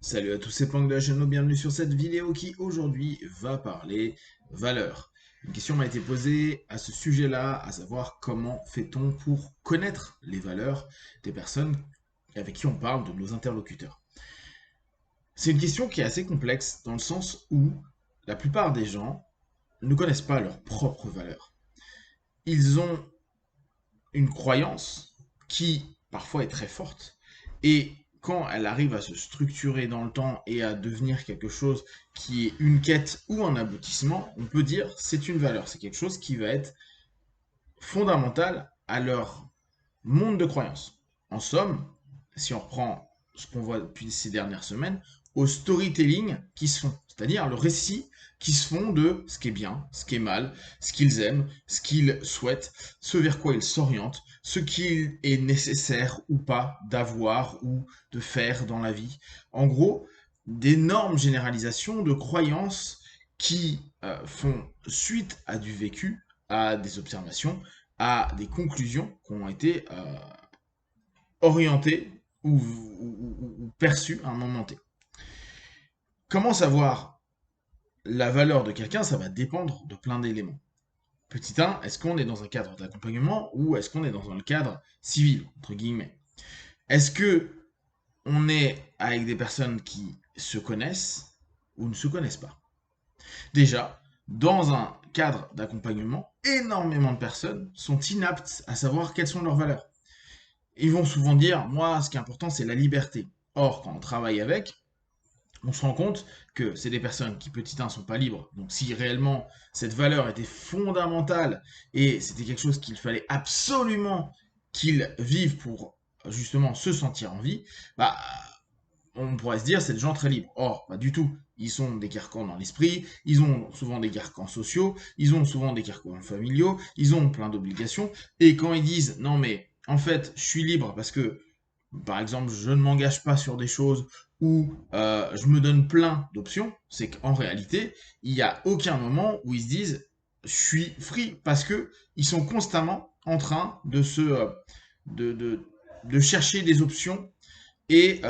Salut à tous, c'est Planck de la chaîne, bienvenue sur cette vidéo qui aujourd'hui va parler valeurs. Une question m'a été posée à ce sujet-là, à savoir comment fait-on pour connaître les valeurs des personnes avec qui on parle, de nos interlocuteurs. C'est une question qui est assez complexe dans le sens où la plupart des gens ne connaissent pas leurs propres valeurs. Ils ont une croyance qui parfois est très forte et quand elle arrive à se structurer dans le temps et à devenir quelque chose qui est une quête ou un aboutissement, on peut dire c'est une valeur, c'est quelque chose qui va être fondamental à leur monde de croyance. En somme, si on reprend ce qu'on voit depuis ces dernières semaines, au storytelling qui se font, c'est-à-dire le récit qui se font de ce qui est bien, ce qui est mal, ce qu'ils aiment, ce qu'ils souhaitent, ce vers quoi ils s'orientent, ce qu'il est nécessaire ou pas d'avoir ou de faire dans la vie. En gros, d'énormes généralisations de croyances qui font suite à du vécu, à des observations, à des conclusions qui ont été orientées ou perçues à un moment T. Comment savoir la valeur de quelqu'un? Ça va dépendre de plein d'éléments. Petit 1, est-ce qu'on est dans un cadre d'accompagnement ou est-ce qu'on est dans un cadre civil, entre guillemets? Est-ce que on est avec des personnes qui se connaissent ou ne se connaissent pas? Déjà, dans un cadre d'accompagnement, énormément de personnes sont inaptes à savoir quelles sont leurs valeurs. Ils vont souvent dire, moi, ce qui est important, c'est la liberté. Or, quand on travaille avec, on se rend compte que c'est des personnes qui, petit 1, sont pas libres. Donc, si réellement cette valeur était fondamentale et c'était quelque chose qu'il fallait absolument qu'ils vivent pour justement se sentir en vie, bah, on pourrait se dire c'est des gens très libres. Or, pas du tout. Ils sont des carcans dans l'esprit, ils ont souvent des carcans sociaux, ils ont souvent des carcans familiaux, ils ont plein d'obligations. Et quand ils disent non mais en fait je suis libre parce que par exemple je ne m'engage pas sur des choses ou je me donne plein d'options, c'est qu'en réalité il n'y a aucun moment où ils se disent je suis free parce que ils sont constamment en train de de, de, de chercher des options et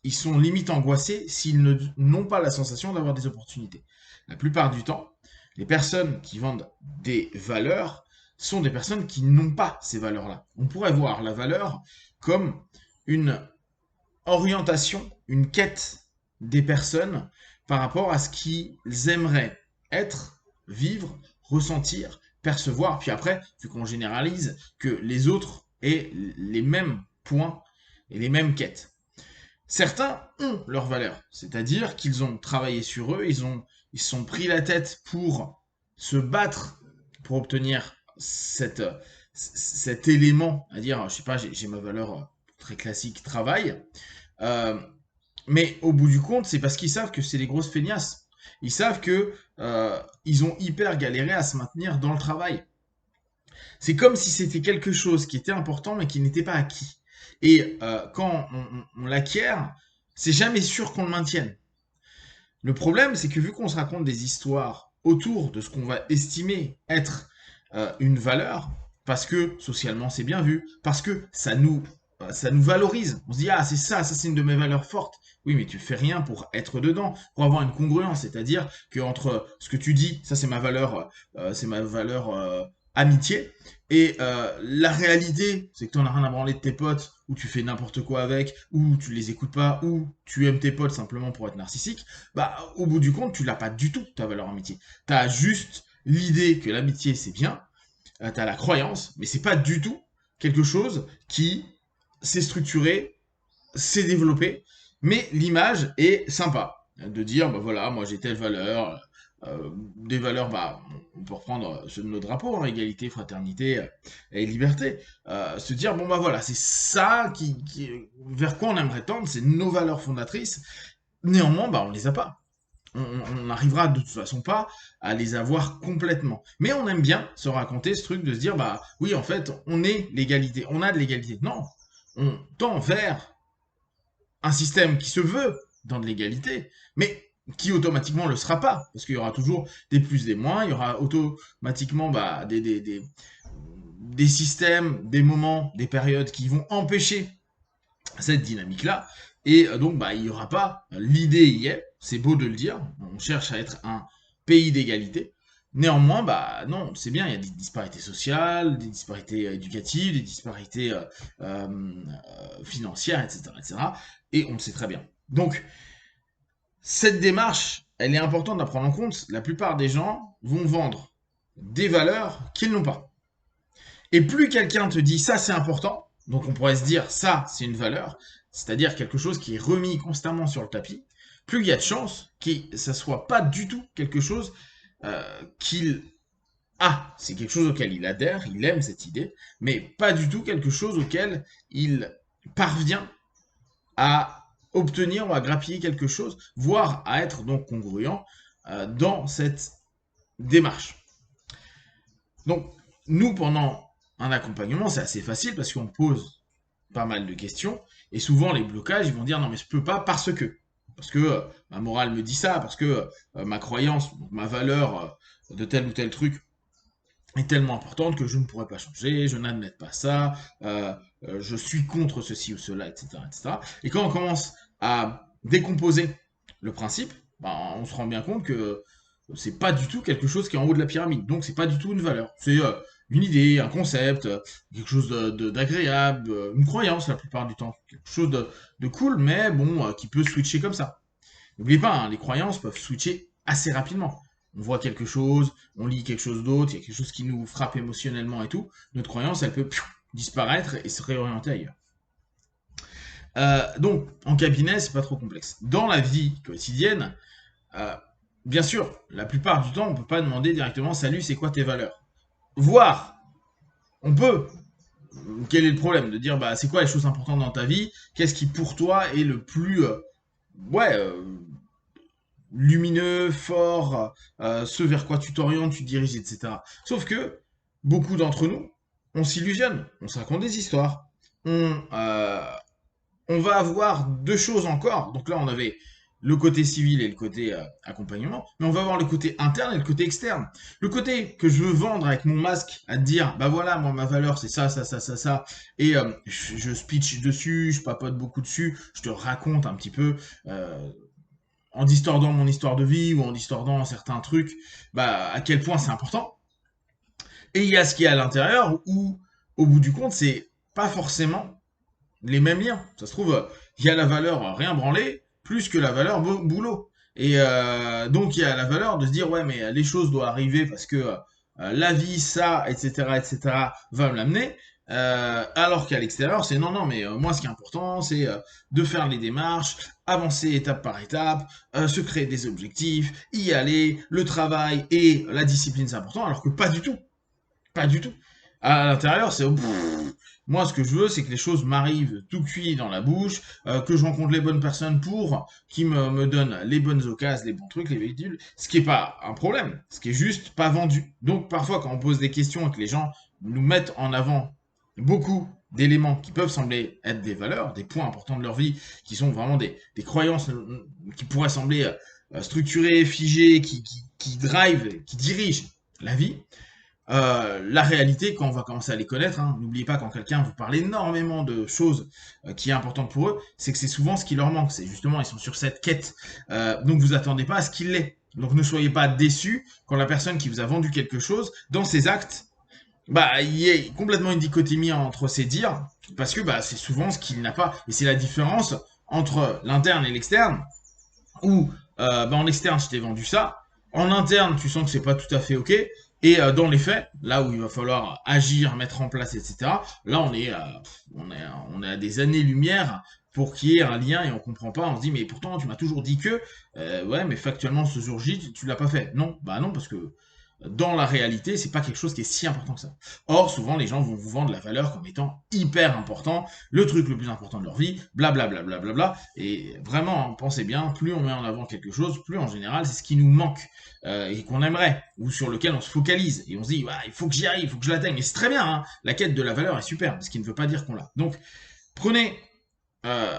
ils sont limite angoissés s'ils n'ont pas la sensation d'avoir des opportunités. La plupart du temps, les personnes qui vendent des valeurs sont des personnes qui n'ont pas ces valeurs-là. On pourrait voir la valeur comme une orientation, une quête des personnes par rapport à ce qu'ils aimeraient être, vivre, ressentir, percevoir, puis après, vu qu'on généralise, que les autres aient les mêmes points et les mêmes quêtes. Certains ont leur valeur, c'est-à-dire qu'ils ont travaillé sur eux, ils se sont pris la tête pour se battre pour obtenir cet élément, à dire, je sais pas, j'ai ma valeur très classique travail, euh, mais au bout du compte, c'est parce qu'ils savent que c'est des grosses feignasses. Ils savent que ils ont hyper galéré à se maintenir dans le travail. C'est comme si c'était quelque chose qui était important mais qui n'était pas acquis. Et quand on l'acquiert, c'est jamais sûr qu'on le maintienne. Le problème, c'est que vu qu'on se raconte des histoires autour de ce qu'on va estimer être une valeur, parce que socialement c'est bien vu, parce que ça nous valorise. On se dit, ah, c'est ça, ça c'est une de mes valeurs fortes. Oui, mais tu fais rien pour être dedans, pour avoir une congruence, c'est-à-dire que entre ce que tu dis, ça c'est ma valeur amitié, et la réalité, c'est que tu n'en as rien à branler de tes potes, ou tu fais n'importe quoi avec, ou tu les écoutes pas, ou tu aimes tes potes simplement pour être narcissique, bah au bout du compte, tu l'as pas du tout, ta valeur amitié. Tu as juste l'idée que l'amitié c'est bien, tu as la croyance, mais c'est pas du tout quelque chose qui s'est structuré, s'est développé, mais l'image est sympa. De dire, bah voilà, moi j'ai telle valeur, des valeurs, bah, on peut reprendre ceux de nos drapeaux, hein, égalité, fraternité et liberté. Se dire, bon bah voilà, c'est ça vers quoi on aimerait tendre, c'est nos valeurs fondatrices. Néanmoins, bah on les a pas. On n'arrivera de toute façon pas à les avoir complètement. Mais on aime bien se raconter ce truc de se dire, bah oui, en fait, on est l'égalité, on a de l'égalité. Non, on tend vers un système qui se veut dans de l'égalité, mais qui automatiquement le sera pas, parce qu'il y aura toujours des plus, des moins, il y aura automatiquement bah, des systèmes, des moments, des périodes qui vont empêcher cette dynamique-là, Et donc, bah, il n'y aura pas, l'idée y est, c'est beau de le dire, on cherche à être un pays d'égalité. Néanmoins, bah non, c'est bien, il y a des disparités sociales, des disparités éducatives, des disparités financières, etc., etc. Et on le sait très bien. Donc, cette démarche, elle est importante à prendre en compte. La plupart des gens vont vendre des valeurs qu'ils n'ont pas. Et plus quelqu'un te dit ça c'est important, donc on pourrait se dire ça c'est une valeur, c'est-à-dire quelque chose qui est remis constamment sur le tapis, plus il y a de chances que ça soit pas du tout quelque chose qu'il a. C'est quelque chose auquel il adhère, il aime cette idée, mais pas du tout quelque chose auquel il parvient à obtenir ou à grappiller quelque chose, voire à être donc congruent dans cette démarche. Donc, nous, pendant un accompagnement, c'est assez facile parce qu'on pose pas mal de questions et souvent les blocages, ils vont dire non mais je peux pas parce que ma morale me dit ça, parce que ma croyance, ma valeur de tel ou tel truc est tellement importante que je ne pourrais pas changer, je n'admets pas ça, je suis contre ceci ou cela, etc., etc. Et quand on commence à décomposer le principe, ben, on se rend bien compte que c'est pas du tout quelque chose qui est en haut de la pyramide. Donc c'est pas du tout une valeur. C'est une idée, un concept, quelque chose d'agréable, une croyance la plupart du temps. Quelque chose de cool, mais bon, qui peut switcher comme ça. N'oubliez pas, hein, les croyances peuvent switcher assez rapidement. On voit quelque chose, on lit quelque chose d'autre, il y a quelque chose qui nous frappe émotionnellement et tout. Notre croyance, elle peut disparaître et se réorienter ailleurs. Donc, en cabinet, c'est pas trop complexe. Dans la vie quotidienne, euh, bien sûr, la plupart du temps, on peut pas demander directement salut, c'est quoi tes valeurs? Voire, on peut. Quel est le problème de dire bah c'est quoi les choses importantes dans ta vie? Qu'est-ce qui pour toi est le plus ouais lumineux, fort, ce vers quoi tu t'orientes, tu te diriges, etc. Sauf que beaucoup d'entre nous, on s'illusionne, on se raconte des histoires, on va avoir deux choses encore. Donc là, on avait le côté civil et le côté accompagnement, mais on va avoir le côté interne et le côté externe. Le côté que je veux vendre avec mon masque, à te dire, bah voilà, moi ma valeur c'est ça, ça, ça, ça, ça, et je speech dessus, je papote beaucoup dessus, je te raconte un petit peu en distordant mon histoire de vie ou en distordant certains trucs, bah à quel point c'est important. Et il y a ce qui est à l'intérieur où, au bout du compte, c'est pas forcément les mêmes liens. Ça se trouve, il y a la valeur rien branler plus que la valeur boulot. Et donc il y a la valeur de se dire ouais mais les choses doivent arriver parce que la vie, ça, etc., va me l'amener. Alors qu'à l'extérieur, c'est non, non, mais moi, ce qui est important, c'est de faire les démarches, avancer étape par étape, se créer des objectifs, y aller, le travail et la discipline, c'est important, alors que pas du tout. Pas du tout. À l'intérieur, c'est moi, ce que je veux, c'est que les choses m'arrivent tout cuit dans la bouche, que je rencontre les bonnes personnes pour qui me donnent les bonnes occasions, les bons trucs, les véhicules. Ce qui est pas un problème, ce qui est juste pas vendu. Donc, parfois, quand on pose des questions et que les gens nous mettent en avant beaucoup d'éléments qui peuvent sembler être des valeurs, des points importants de leur vie, qui sont vraiment des croyances qui pourraient sembler structurées, figées, qui drive, qui dirigent la vie, la réalité, quand on va commencer à les connaître, hein, n'oubliez pas quand quelqu'un vous parle énormément de choses qui est importante pour eux, c'est que c'est souvent ce qui leur manque. C'est justement, ils sont sur cette quête. Donc vous attendez pas à ce qu'il l'ait. Donc ne soyez pas déçus quand la personne qui vous a vendu quelque chose, dans ses actes, bah il y a complètement une dichotomie entre ses dires, parce que bah c'est souvent ce qu'il n'a pas. Et c'est la différence entre l'interne et l'externe, où bah, en externe je t'ai vendu ça, en interne tu sens que c'est pas tout à fait ok, et dans les faits, là où il va falloir agir, mettre en place, etc., là on est à des années-lumière pour qu'il y ait un lien et on comprend pas, on se dit mais pourtant tu m'as toujours dit que, ouais mais factuellement ce jour J tu l'as pas fait. Non, bah non parce que dans la réalité, c'est pas quelque chose qui est si important que ça. Or, souvent, les gens vont vous vendre la valeur comme étant hyper important, le truc le plus important de leur vie, blablabla. Bla, bla, bla, bla, bla. Et vraiment, pensez bien, plus on met en avant quelque chose, plus en général, c'est ce qui nous manque et qu'on aimerait, ou sur lequel on se focalise. Et on se dit, ouais, il faut que j'y arrive, il faut que je l'atteigne. Et c'est très bien, hein, la quête de la valeur est super, ce qui ne veut pas dire qu'on l'a. Donc, prenez euh,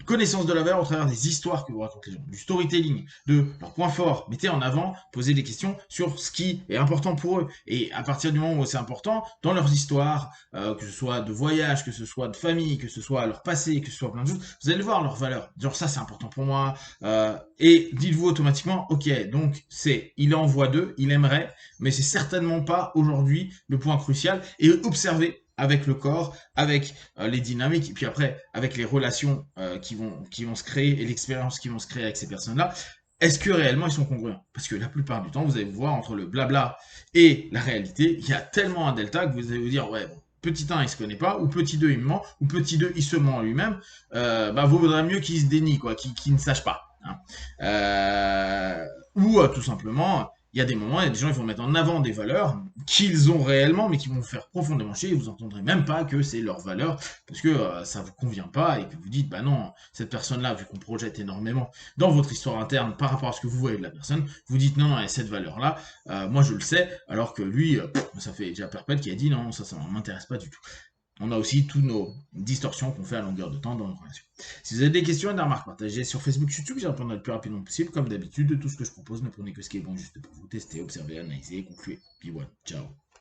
connaissance de la valeur au travers des histoires que vous racontez les gens, du storytelling, de leurs points forts. Mettez en avant, posez des questions sur ce qui est important pour eux. Et à partir du moment où c'est important, dans leurs histoires, que ce soit de voyage, que ce soit de famille, que ce soit leur passé, que ce soit plein de choses, vous allez voir leurs valeurs. Genre ça c'est important pour moi. Et dites-vous automatiquement, ok, donc il en voit deux, il aimerait, mais c'est certainement pas aujourd'hui le point crucial. Et observez avec le corps, avec les dynamiques, et puis après, avec les relations qui vont se créer et l'expérience qui vont se créer avec ces personnes-là, est-ce que réellement ils sont congruents? Parce que la plupart du temps, vous allez voir entre le blabla et la réalité, il y a tellement un delta que vous allez vous dire, ouais, bon, petit 1 il se connaît pas, ou petit 2 il me ment, ou petit 2 il se ment lui-même, bah vaudrait mieux qu'il se dénie, quoi, qu'il ne sache pas. Hein. Ou tout simplement, il y a des moments, il y a des gens qui vont mettre en avant des valeurs qu'ils ont réellement, mais qui vont vous faire profondément chier, et vous entendrez même pas que c'est leur valeur, parce que ça vous convient pas, et que vous dites, bah non, cette personne-là, vu qu'on projette énormément dans votre histoire interne par rapport à ce que vous voyez de la personne, vous dites, non, non, et cette valeur-là, moi je le sais, alors que lui, ça fait déjà perpète qui a dit, non, ça m'intéresse pas du tout. On a aussi tous nos distorsions qu'on fait à longueur de temps dans nos relations. Si vous avez des questions et des remarques, partagez sur Facebook, YouTube, j'y répondrai le plus rapidement possible. Comme d'habitude, de tout ce que je propose, ne prenez que ce qui est bon juste pour vous. Testez, observez, analysez, concluez. Puis voilà, ciao.